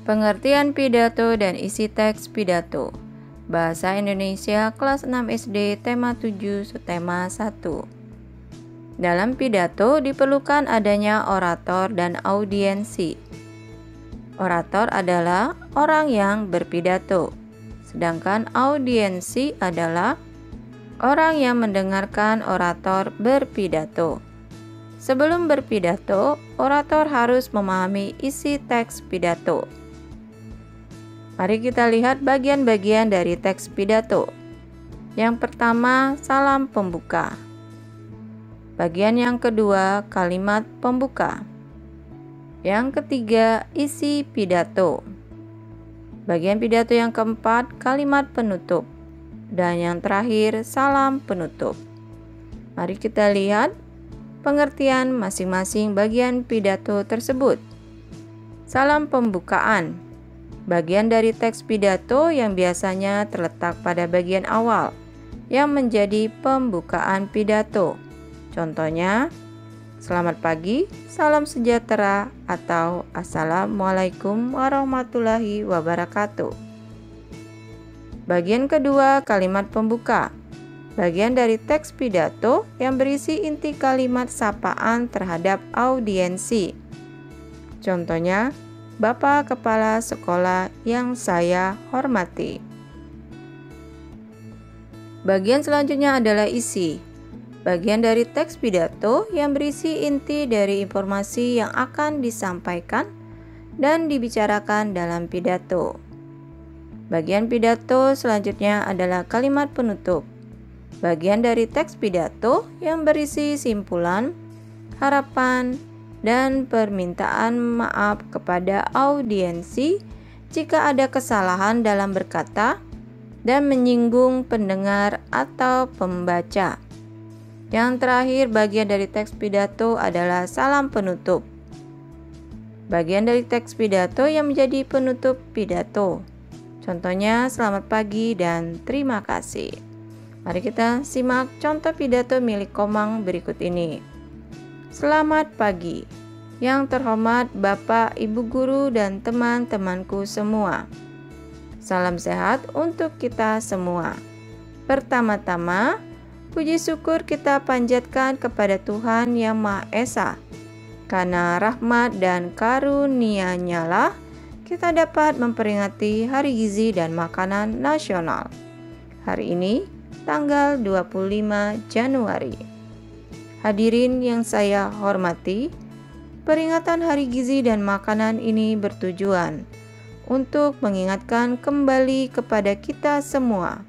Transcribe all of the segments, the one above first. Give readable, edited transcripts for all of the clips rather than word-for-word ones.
Pengertian pidato dan isi teks pidato. Bahasa Indonesia kelas 6 SD, tema 7, subtema 1. Dalam pidato diperlukan adanya orator dan audiensi. Orator adalah orang yang berpidato, sedangkan audiensi adalah orang yang mendengarkan orator berpidato. Sebelum berpidato, orator harus memahami isi teks pidato. Mari kita lihat bagian-bagian dari teks pidato. Yang pertama, salam pembuka. Bagian yang kedua, kalimat pembuka. Yang ketiga, isi pidato. Bagian pidato yang keempat, kalimat penutup. Dan yang terakhir, salam penutup. Mari kita lihat pengertian masing-masing bagian pidato tersebut. Salam pembukaan. Bagian dari teks pidato yang biasanya terletak pada bagian awal yang menjadi pembukaan pidato. Contohnya, selamat pagi, salam sejahtera, atau assalamualaikum warahmatullahi wabarakatuh. Bagian kedua, kalimat pembuka. Bagian dari teks pidato yang berisi inti kalimat sapaan terhadap audiensi. Contohnya, Bapak Kepala Sekolah yang saya hormati. Bagian selanjutnya adalah isi. Bagian dari teks pidato yang berisi inti dari informasi yang akan disampaikan dan dibicarakan dalam pidato. Bagian pidato selanjutnya adalah kalimat penutup. Bagian dari teks pidato yang berisi simpulan, harapan, dan permintaan maaf kepada audiensi jika ada kesalahan dalam berkata dan menyinggung pendengar atau pembaca. Yang terakhir, bagian dari teks pidato adalah salam penutup. Bagian dari teks pidato yang menjadi penutup pidato. Contohnya, selamat pagi dan terima kasih. Mari kita simak contoh pidato milik Komang berikut ini. Selamat pagi, yang terhormat Bapak, Ibu Guru, dan teman-temanku semua. Salam sehat untuk kita semua. Pertama-tama, puji syukur kita panjatkan kepada Tuhan Yang Maha Esa. Karena rahmat dan karunia-Nya lah kita dapat memperingati Hari Gizi dan Makanan Nasional. Hari ini, tanggal 25 Januari. Hadirin yang saya hormati, peringatan Hari Gizi dan Makanan ini bertujuan untuk mengingatkan kembali kepada kita semua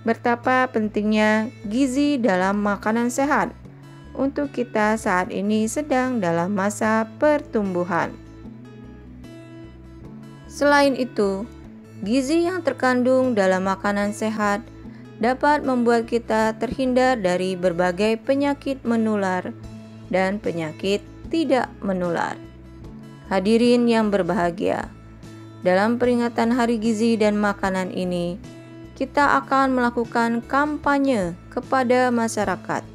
betapa pentingnya gizi dalam makanan sehat untuk kita saat ini sedang dalam masa pertumbuhan. Selain itu, gizi yang terkandung dalam makanan sehat dapat membuat kita terhindar dari berbagai penyakit menular dan penyakit tidak menular. Hadirin yang berbahagia, dalam peringatan Hari Gizi dan Makanan ini, kita akan melakukan kampanye kepada masyarakat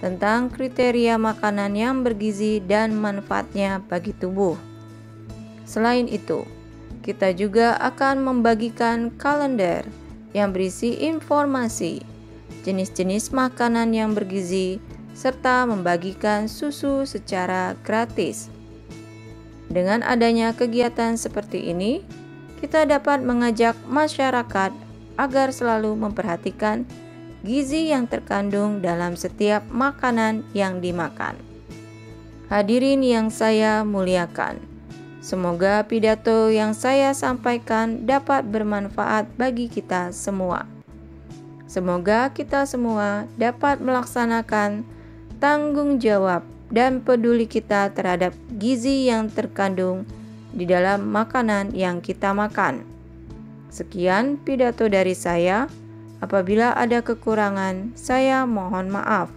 tentang kriteria makanan yang bergizi dan manfaatnya bagi tubuh. Selain itu, kita juga akan membagikan kalender yang berisi informasi, jenis-jenis makanan yang bergizi, serta membagikan susu secara gratis. Dengan adanya kegiatan seperti ini, kita dapat mengajak masyarakat agar selalu memperhatikan gizi yang terkandung dalam setiap makanan yang dimakan. Hadirin yang saya muliakan, semoga pidato yang saya sampaikan dapat bermanfaat bagi kita semua. Semoga kita semua dapat melaksanakan tanggung jawab dan peduli kita terhadap gizi yang terkandung di dalam makanan yang kita makan. Sekian pidato dari saya. Apabila ada kekurangan, saya mohon maaf.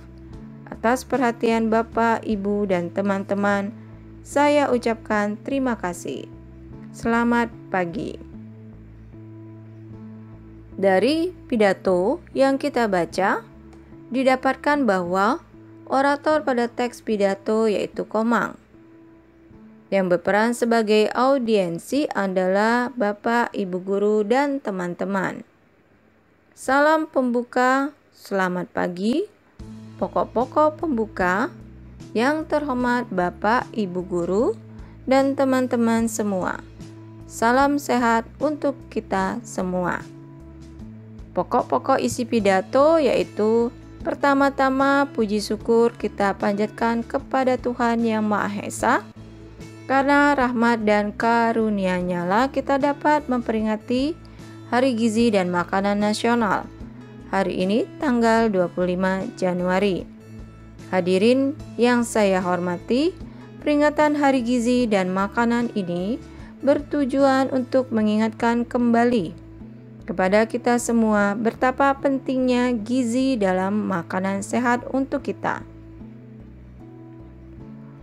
Atas perhatian Bapak, Ibu, dan teman-teman, saya ucapkan terima kasih. Selamat pagi. Dari pidato yang kita baca, didapatkan bahwa orator pada teks pidato yaitu Komang. Yang berperan sebagai audiensi adalah Bapak, Ibu Guru, dan teman-teman. Salam pembuka, selamat pagi. Pokok-pokok pembuka yang terhormat Bapak, Ibu Guru, dan teman-teman semua. Salam sehat untuk kita semua. Pokok-pokok isi pidato yaitu pertama-tama puji syukur kita panjatkan kepada Tuhan Yang Maha Esa. Karena rahmat dan karunia-Nya lah kita dapat memperingati Hari Gizi dan Makanan Nasional. Hari ini tanggal 25 Januari. Hadirin yang saya hormati, peringatan Hari Gizi dan Makanan ini bertujuan untuk mengingatkan kembali kepada kita semua betapa pentingnya gizi dalam makanan sehat untuk kita.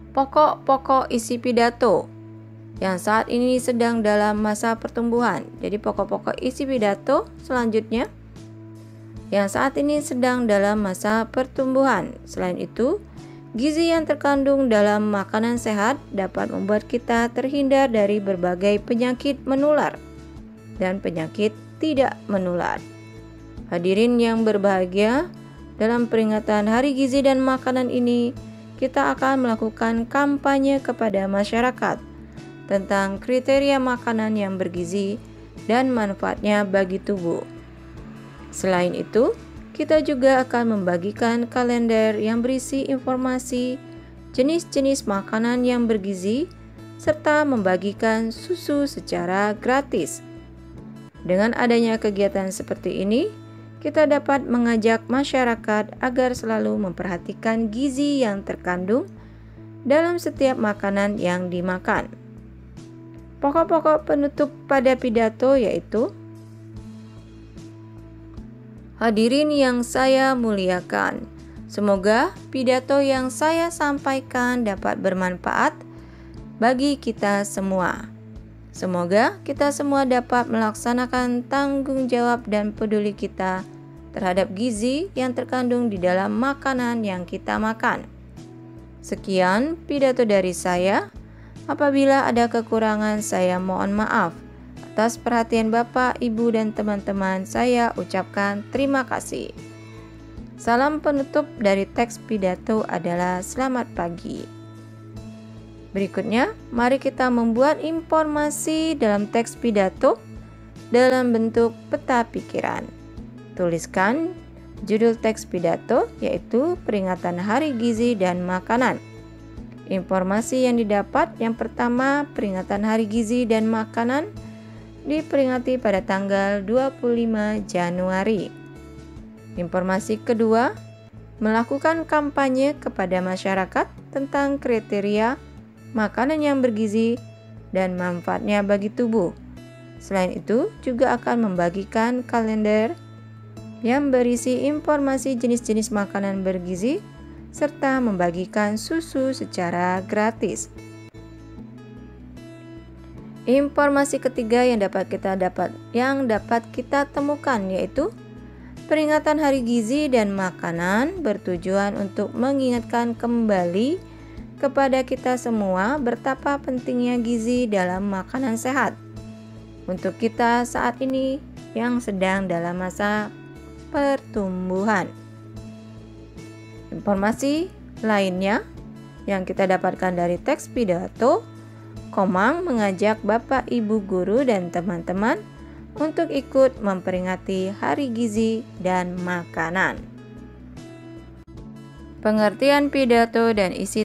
Pokok-pokok isi pidato yang saat ini sedang dalam masa pertumbuhan. Jadi pokok-pokok isi pidato selanjutnya yang saat ini sedang dalam masa pertumbuhan. Selain itu, gizi yang terkandung dalam makanan sehat dapat membuat kita terhindar dari berbagai penyakit menular dan penyakit tidak menular. Hadirin yang berbahagia, dalam peringatan Hari Gizi dan Makanan ini, kita akan melakukan kampanye kepada masyarakat tentang kriteria makanan yang bergizi dan manfaatnya bagi tubuh. Selain itu, kita juga akan membagikan kalender yang berisi informasi jenis-jenis makanan yang bergizi serta membagikan susu secara gratis. Dengan adanya kegiatan seperti ini, kita dapat mengajak masyarakat agar selalu memperhatikan gizi yang terkandung dalam setiap makanan yang dimakan. Pokok-pokok penutup pada pidato yaitu: hadirin yang saya muliakan, semoga pidato yang saya sampaikan dapat bermanfaat bagi kita semua. Semoga kita semua dapat melaksanakan tanggung jawab dan peduli kita terhadap gizi yang terkandung di dalam makanan yang kita makan. Sekian pidato dari saya. Apabila ada kekurangan, saya mohon maaf. Atas perhatian Bapak, Ibu, dan teman-teman, saya ucapkan terima kasih. Salam penutup dari teks pidato adalah selamat pagi. Berikutnya, mari kita membuat informasi dalam teks pidato dalam bentuk peta pikiran. Tuliskan judul teks pidato yaitu peringatan Hari Gizi dan Makanan. Informasi yang didapat yang pertama, peringatan Hari Gizi dan Makanan diperingati pada tanggal 25 Januari. Informasi kedua, melakukan kampanye kepada masyarakat tentang kriteria makanan yang bergizi dan manfaatnya bagi tubuh. Selain itu, juga akan membagikan kalender yang berisi informasi jenis-jenis makanan bergizi serta membagikan susu secara gratis. Informasi ketiga yang dapat kita temukan yaitu peringatan Hari Gizi dan Makanan bertujuan untuk mengingatkan kembali kepada kita semua betapa pentingnya gizi dalam makanan sehat untuk kita saat ini yang sedang dalam masa pertumbuhan. Informasi lainnya yang kita dapatkan dari teks pidato, Komang mengajak Bapak, Ibu Guru, dan teman-teman untuk ikut memperingati Hari Gizi dan Makanan. Pengertian pidato dan isi